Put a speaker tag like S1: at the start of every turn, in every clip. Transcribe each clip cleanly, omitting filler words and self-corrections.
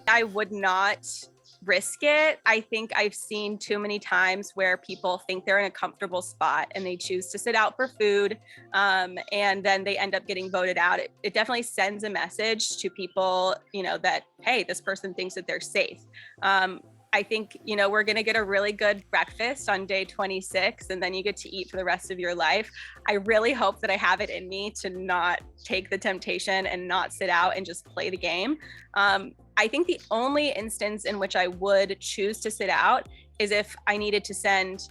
S1: I would not risk it. I think I've seen too many times where people think they're in a comfortable spot and they choose to sit out for food, and then they end up getting voted out. It definitely sends a message to people, that, hey, this person thinks that they're safe. I think, we're going to get a really good breakfast on day 26, and then you get to eat for the rest of your life. I really hope that I have it in me to not take the temptation and not sit out and just play the game. I think the only instance in which I would choose to sit out is if I needed to send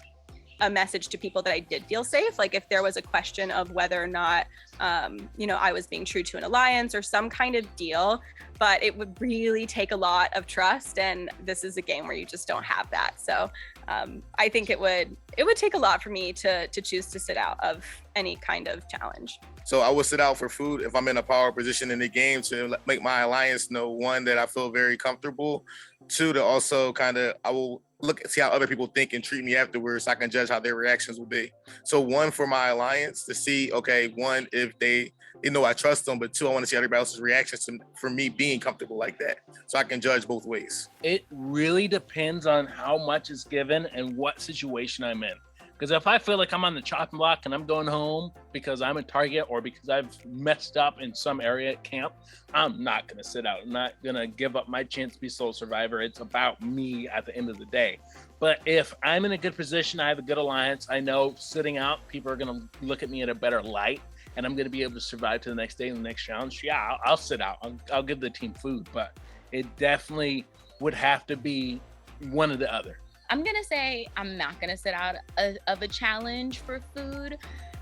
S1: a message to people that I did feel safe. Like if there was a question of whether or not, I was being true to an alliance or some kind of deal, but it would really take a lot of trust. And this is a game where you just don't have that. So I think it would take a lot for me to choose to sit out of any kind of challenge.
S2: So I would sit out for food if I'm in a power position in the game to make my alliance know, one, that I feel very comfortable. Two, to also I will see how other people think and treat me afterwards so I can judge how their reactions will be. So one, for my alliance to see, okay, one, if they know I trust them, but two, I want to see everybody else's reactions for me being comfortable like that. So I can judge both ways.
S3: It really depends on how much is given and what situation I'm in. Because if I feel like I'm on the chopping block and I'm going home because I'm a target or because I've messed up in some area at camp, I'm not going to sit out. I'm not going to give up my chance to be sole survivor. It's about me at the end of the day. But if I'm in a good position, I have a good alliance, I know sitting out, people are going to look at me in a better light, and I'm going to be able to survive to the next day and the next challenge. Yeah, I'll sit out. I'll give the team food, but it definitely would have to be one or the other.
S4: I'm gonna say I'm not gonna sit out of a challenge for food.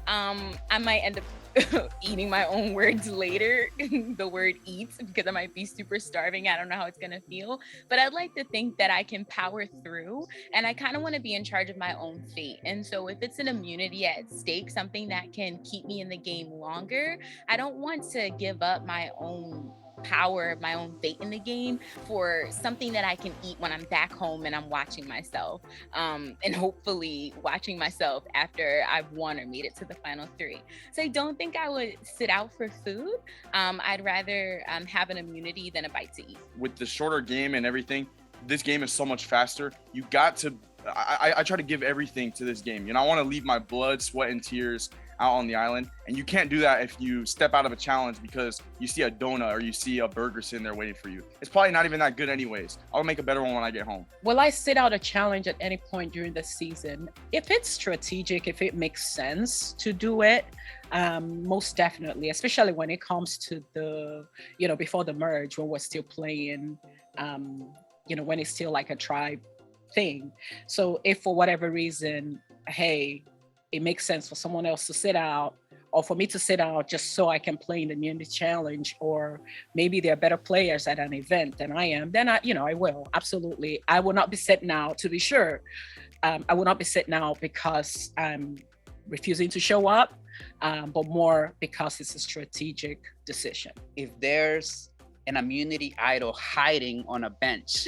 S4: I might end up eating my own words later, the word eats, because I might be super starving. I don't know how it's gonna feel, but I'd like to think that I can power through, and I kind of want to be in charge of my own fate. And so if it's an immunity at stake, something that can keep me in the game longer, I don't want to give up my own power, my own fate in the game for something that I can eat when I'm back home and I'm watching myself, and hopefully watching myself after I've won or made it to the final three. So I don't think I would sit out for food. I'd rather have an immunity than a bite to eat.
S5: With the shorter game and everything, this game is so much faster. You got to, I try to give everything to this game. I want to leave my blood, sweat, and tears out on the island, and you can't do that if you step out of a challenge because you see a donut or you see a burger sitting there waiting for you. It's probably not even that good anyways. I'll make a better one when I get home.
S6: Will I sit out a challenge at any point during the season? If it's strategic, if it makes sense to do it, most definitely, especially when it comes to the, before the merge, when we're still playing, when it's still like a tribe thing. So if for whatever reason, hey, it makes sense for someone else to sit out, or for me to sit out just so I can play in the immunity challenge, or maybe they're better players at an event than I am, then I will, absolutely. I will not be sitting out, to be sure. I will not be sitting out because I'm refusing to show up, but more because it's a strategic decision.
S7: If there's an immunity idol hiding on a bench,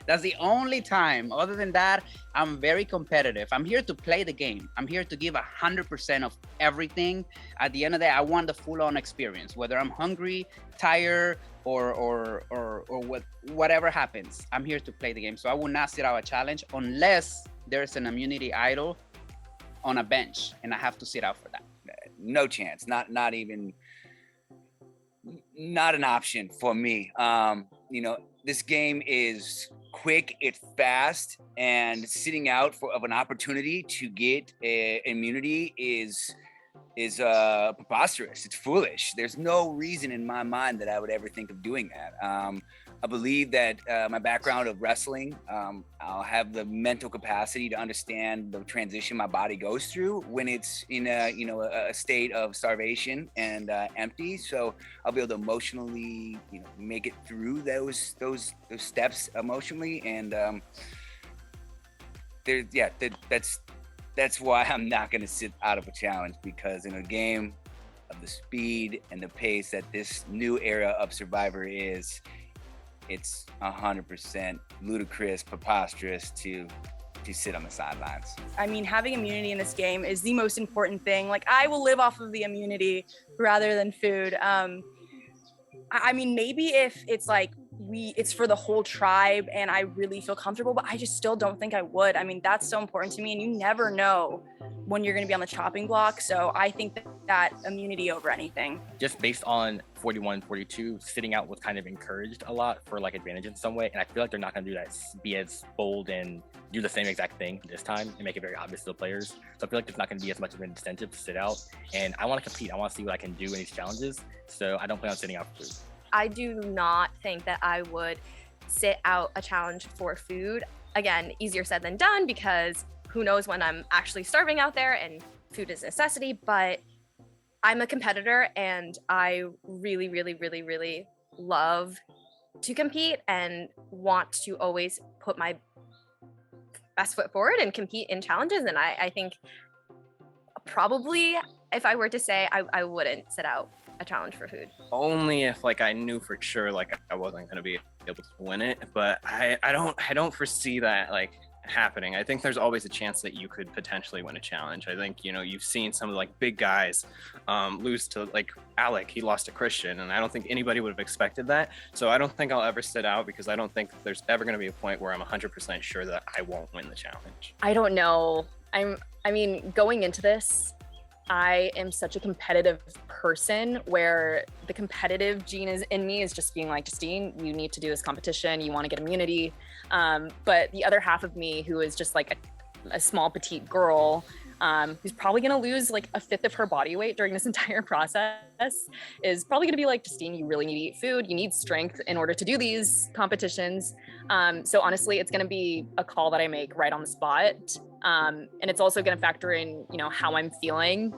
S7: that's the only time. Other than that, I'm very competitive. I'm here to play the game. I'm here to give 100% of everything. At the end of the day, I want the full-on experience. Whether I'm hungry, tired, or whatever happens, I'm here to play the game. So I will not sit out a challenge unless there's an immunity idol on a bench, and I have to sit out for that.
S8: No chance. Not an option for me. This game is quick, it's fast, and sitting out of an opportunity to get immunity is preposterous. It's foolish. There's no reason in my mind that I would ever think of doing that. I believe that my background of wrestling, I'll have the mental capacity to understand the transition my body goes through when it's in a state of starvation and empty. So I'll be able to emotionally, make it through those steps emotionally. And that's why I'm not going to sit out of a challenge, because in a game of the speed and the pace that this new era of Survivor is, it's 100% ludicrous, preposterous to sit on the sidelines.
S1: I mean, having immunity in this game is the most important thing. Like, I will live off of the immunity rather than food. I mean, maybe if it's like it's for the whole tribe and I really feel comfortable, but I just still don't think I would. I mean, that's so important to me, and you never know when you're going to be on the chopping block. So I think that immunity over anything.
S9: Just based on 41, 42, sitting out was kind of encouraged a lot for like advantage in some way. And I feel like they're not going to do that, be as bold and do the same exact thing this time and make it very obvious to the players. So I feel like there's not going to be as much of an incentive to sit out. And I want to compete. I want to see what I can do in these challenges. So I don't plan on sitting out for food.
S10: I do not think that I would sit out a challenge for food. Again, easier said than done, because who knows when I'm actually starving out there and food is a necessity, but I'm a competitor and I really, really, really, really love to compete and want to always put my best foot forward and compete in challenges. And I think probably if I were to say, I wouldn't sit out a challenge for food.
S9: Only if like I knew for sure like I wasn't going to be able to win it, but I don't foresee that like happening. I think there's always a chance that you could potentially win a challenge. I think, you know, you've seen some of the like big guys lose to like Alec. He lost to Christian, and I don't think anybody would have expected that. So I don't think I'll ever sit out, because I don't think there's ever going to be a point where I'm 100% sure that I won't win the challenge.
S1: I don't know. I mean, going into this, I am such a competitive person where the competitive gene is in me is just being like, Justine, you need to do this competition. You want to get immunity. But the other half of me, who is just like a small petite girl, who's probably going to lose like a fifth of her body weight during this entire process, is probably going to be like, Justine, you really need to eat food. You need strength in order to do these competitions. So honestly, it's going to be a call that I make right on the spot. And it's also going to factor in, you know, how I'm feeling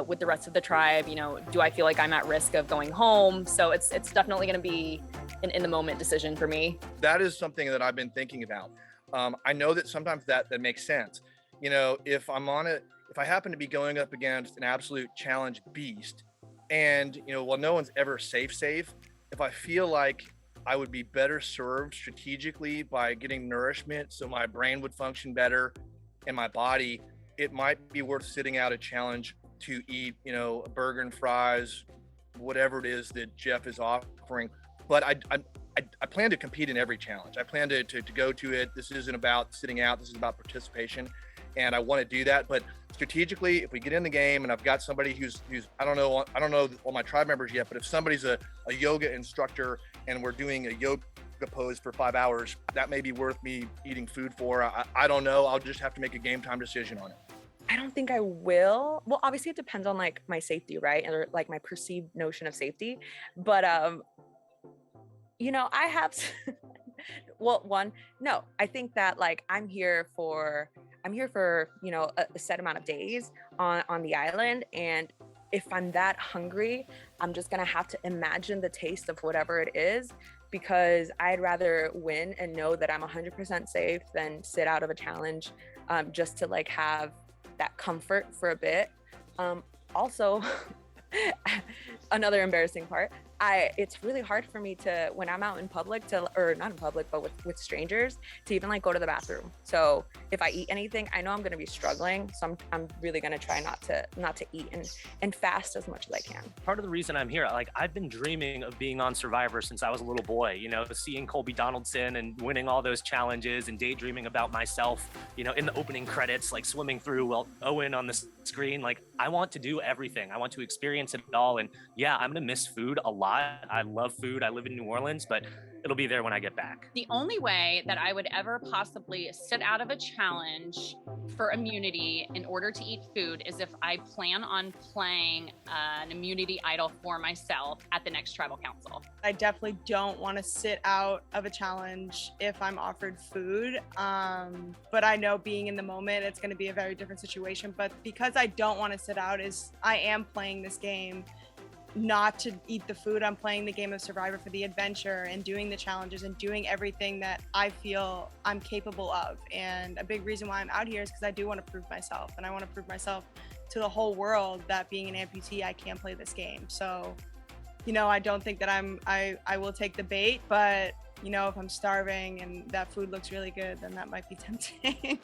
S1: with the rest of the tribe. You know, do I feel like I'm at risk of going home? So it's definitely going to be an in the moment decision for me.
S11: That is something that I've been thinking about. I know that sometimes that makes sense. You know, if I happen to be going up against an absolute challenge beast, and, you know, well, no one's ever safe, if I feel like I would be better served strategically by getting nourishment so my brain would function better and my body, it might be worth sitting out a challenge to eat, you know, a burger and fries, whatever it is that Jeff is offering. But I plan to compete in every challenge. I plan to go to it. This isn't about sitting out. This is about participation. And I want to do that. But strategically, if we get in the game and I've got somebody who's I don't know all my tribe members yet, but if somebody's a yoga instructor and we're doing a yoga pose for 5 hours, that may be worth me eating food for. I don't know. I'll just have to make a game time decision on it.
S12: I don't think I will. Well, obviously it depends on like my safety, right? Or like my perceived notion of safety. But you know, I have I think that like I'm here for, you know, a set amount of days on the island, and if I'm that hungry, I'm just gonna have to imagine the taste of whatever it is, because I'd rather win and know that I'm 100% safe than sit out of a challenge just to like have that comfort for a bit. Also, another embarrassing part, it's really hard for me to, when I'm out in public or not in public, but with strangers, to even like go to the bathroom. So if I eat anything, I know I'm going to be struggling. So I'm really going to try not to eat and fast as much as I can.
S13: Part of the reason I'm here, like I've been dreaming of being on Survivor since I was a little boy, you know, seeing Colby Donaldson and winning all those challenges and daydreaming about myself, you know, in the opening credits, like swimming through Owen on the screen. Like I want to do everything. I want to experience it all. And yeah, I'm going to miss food a lot. I love food. I live in New Orleans, but it'll be there when I get back.
S14: The only way that I would ever possibly sit out of a challenge for immunity in order to eat food is if I plan on playing an immunity idol for myself at the next tribal council.
S15: I definitely don't want to sit out of a challenge if I'm offered food. But I know being in the moment, it's going to be a very different situation. But because I don't want to sit out, I am playing this game not to eat the food. I'm playing the game of Survivor for the adventure and doing the challenges and doing everything that I feel I'm capable of. And a big reason why I'm out here is because I do want to prove myself, and I want to prove myself to the whole world that being an amputee, I can play this game. So, you know, I don't think that I will take the bait, but you know, if I'm starving and that food looks really good, then that might be tempting.